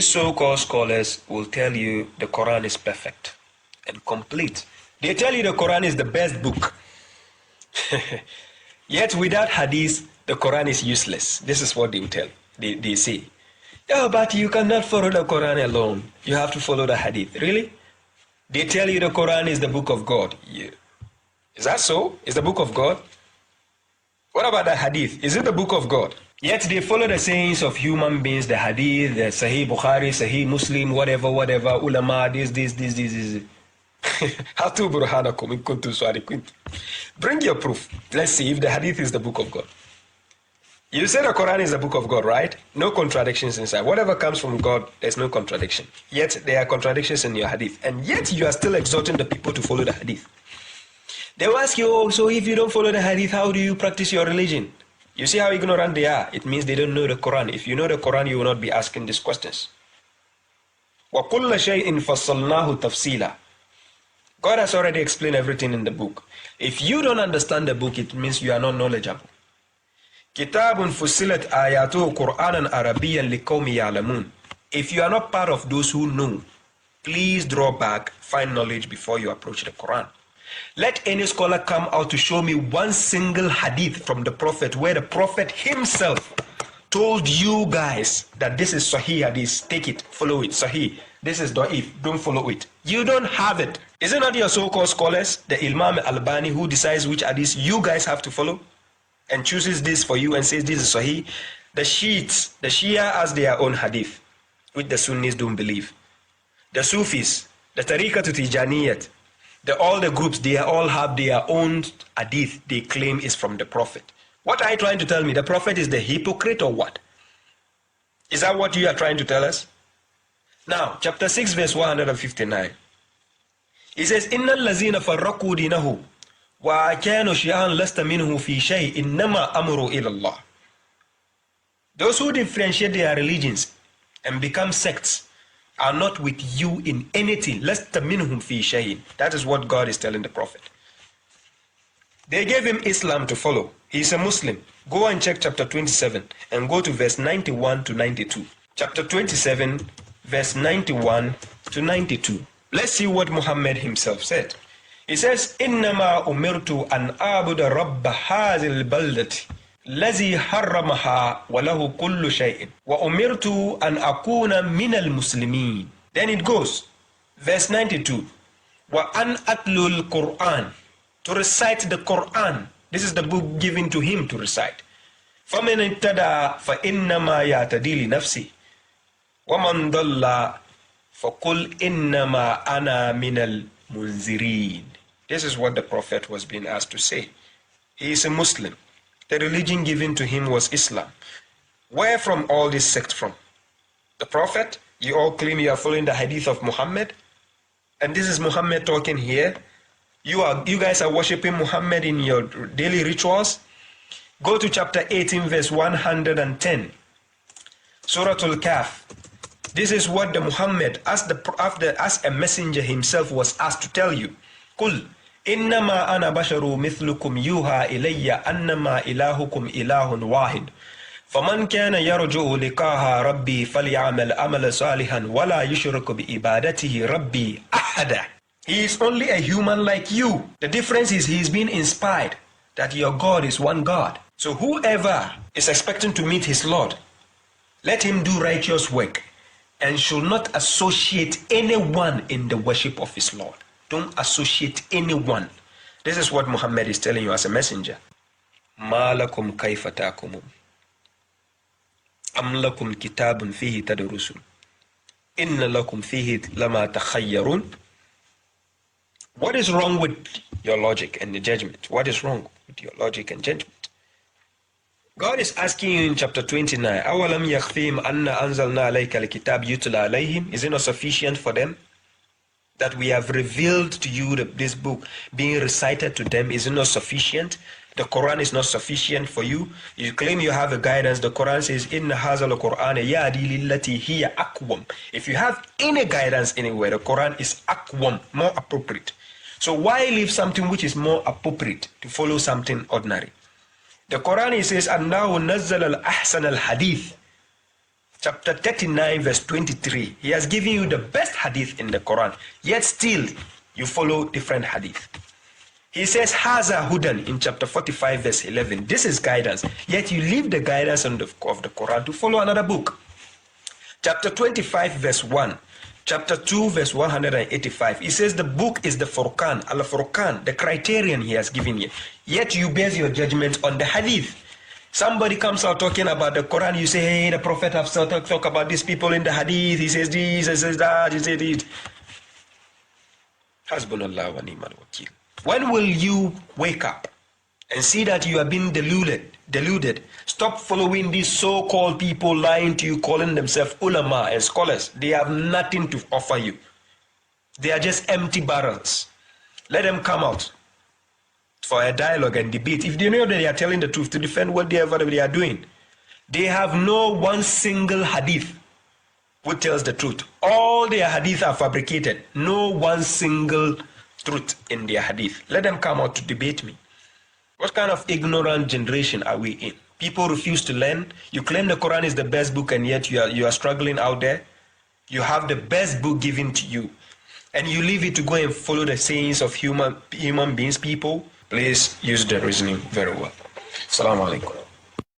These so-called scholars will tell you the Quran is perfect and complete. They tell you the Quran is the best book. Yet without hadith, the Quran is useless. This is what they will tell. They say. Oh, but you cannot follow the Quran alone. You have to follow the hadith. Really? They tell you the Quran is the book of God. Yeah. Is that so? Is the book of God? What about the hadith? Is it the book of God? Yet they follow the sayings of human beings, the hadith, the Sahih Bukhari, Sahih Muslim, whatever, ulama, this. Hatu burhanakum in kuntum sadiqin. Bring your proof. Let's see if the hadith is the book of God. You say the Quran is the book of God, right? No contradictions inside. Whatever comes from God, there's no contradiction. Yet there are contradictions in your hadith. And yet you are still exhorting the people to follow the hadith. They will ask you, oh, so if you don't follow the hadith, how do you practice your religion? You see how ignorant they are? It means they don't know the Quran. If you know the Quran, you will not be asking these questions. وَكُلَّ شَيْءٍ فَصَّلْنَاهُ تَفْصِيلًا. God has already explained everything in the book. If you don't understand the book, it means you are not knowledgeable. كِتَابٌ فُصِّلَتْ آيَاتُهُ قُرْآنًا عَرَبِيًّا لِقَوْمِ يَعْلَمُونَ. If you are not part of those who know, please draw back, find knowledge before you approach the Quran. Let any scholar come out to show me one single hadith from the Prophet where the Prophet himself told you guys that this is Sahih hadith, take it, follow it, Sahih. This is Da'if, don't follow it. You don't have it. Is it not your so-called scholars, the Imam Albani, who decides which hadith you guys have to follow and chooses this for you and says this is Sahih? The Shiites, the Shia has their own hadith, which the Sunnis don't believe. The Sufis, the Tariqah to Tijaniyat, all the groups, they all have their own hadith they claim is from the Prophet. What are you trying to tell me? The Prophet is the hypocrite or what? Is that what you are trying to tell us? Now, chapter 6, verse 159. It says, إِنَّ الَّذِينَ فَرَّقُوا دِينَهُ وَكَانُوا شِيَعًا لَسْتَ مِنْهُ فِي شَيْءٍ إِنَّمَا أَمْرُوا إِلَى اللَّهِ. Those who differentiate their religions and become sects are not with you in anything. لَسْتَ مِنْهُمْ فِي شَيْءٍ. That is what God is telling the Prophet. They gave him Islam to follow. He is a Muslim. Go and check chapter 27 and go to verse 91 to 92. Chapter 27, verse 91 to 92. Let's see what Muhammad himself said. He says, إِنَّمَا أُمِرْتُ أَنْ أَعْبُدَ رَبَّ هَذِهِ الْبَلْدَةِ الَّذِي حَرَّمَهَا وَلَهُ كُلُّ شَيْءٍ وَأُمِرْتُ أَنْ أَكُونَ مِنَ الْمُسْلِمِينَ. Then it goes, verse 92. وَأَنْ أَتْلُو الْقُرْآنِ. To recite the Quran. This is the book given to him to recite. فَمَنِ اتَّدَى فَإِنَّمَا يَعْتَدِي لِنَفْسِهِ وَمَنْ ضَلَّ فَقُلْ إِنَّمَا أَنَا مِنَ الْمُنْذِرِينَ. This is what the Prophet was being asked to say. He is a Muslim. The religion given to him was Islam. Where from all this sect from? The Prophet? You all claim you are following the hadith of Muhammad? And this is Muhammad talking here. You guys are worshipping Muhammad in your daily rituals. Go to chapter 18, verse 110. Surah Al-Kahf. This is what the Muhammad, as a messenger himself, was asked to tell you. قُلْ إِنَّمَا أَنَا بَشَرُ مِثْلُكُمْ يُوحَى إِلَيَّ أَنَّمَا إِلَهُكُمْ إِلَهٌ وَاحِدٌ فَمَنْ كَانَ يَرْجُو لِقَاءَ رَبِّي فَلْيَعْمَلْ عَمَلًا صَالِحًا وَلَا يُشْرِكْ بِعِبَادَتِهِ رَبِّي أَحَدًا. He is only a human like you. The difference is he is being inspired that your God is one God. So whoever is expecting to meet his Lord, let him do righteous work and should not associate anyone in the worship of his Lord. Don't associate anyone. This is what Muhammad is telling you as a messenger. مَا لَكُمْ كَيْفَ تَحْكُمُونَ أَمْ لَكُمْ كِتَابٌ فِيهِ تَدْرُسُونَ إِنَّ لَكُمْ فِيهِ لَمَا تَخَيَّرُونَ. What is wrong with your logic and the judgment? What is wrong with your logic and judgment? God is asking you in chapter 29, أَوَلَمْ يَخْفِهِمْ أَنَّ أَنزَلْنَا عَلَيْكَ الْكِتَابَ يُتْلَى عَلَيْهِمْ. Is it not sufficient for them that we have revealed to you this book being recited to them? Is it not sufficient? The Quran is not sufficient for you. You claim you have a guidance. The Quran says, إِنَّ هَذَا الْقُرْآنَ يَهْدِي لِلَّتِي هِيَ أَقْوَمُ. If you have any guidance anywhere, the Quran is aqwam, more appropriate. So why leave something which is more appropriate to follow something ordinary? The Quran, it says, أَنَّهُ نَزَّلَ الْأَحْسَنَ الْحَدِيثِ chapter 39, verse 23. He has given you the best hadith in the Quran, yet still you follow different hadith. He says, Haza Hudan in chapter 45, verse 11. This is guidance, yet you leave the guidance of the Quran to follow another book. Chapter 25, verse 1. Chapter 2, verse 185. He says the book is the Furqan, Al-Furqan, the criterion he has given you. Yet you base your judgment on the hadith. Somebody comes out talking about the Quran, you say, hey, the Prophet has talk about these people in the hadith, he says this, he says that, he says it. Hasbunallah wa ni'mal wakil. When will you wake up and see that you are being deluded? Stop following these so-called people lying to you, calling themselves ulama and scholars. They have nothing to offer you. They are just empty barrels. Let them come out for a dialogue and debate. If they know that they are telling the truth, to defend whatever they are doing. They have no one single hadith which tells the truth. All their hadith are fabricated. No one single truth in their hadith. Let them come out to debate me. What kind of ignorant generation are we in? People refuse to learn. You claim the Quran is the best book and yet you are struggling out there. You have the best book given to you and you leave it to go and follow the sayings of human beings, people. Please use the reasoning very well. Assalamu alaikum.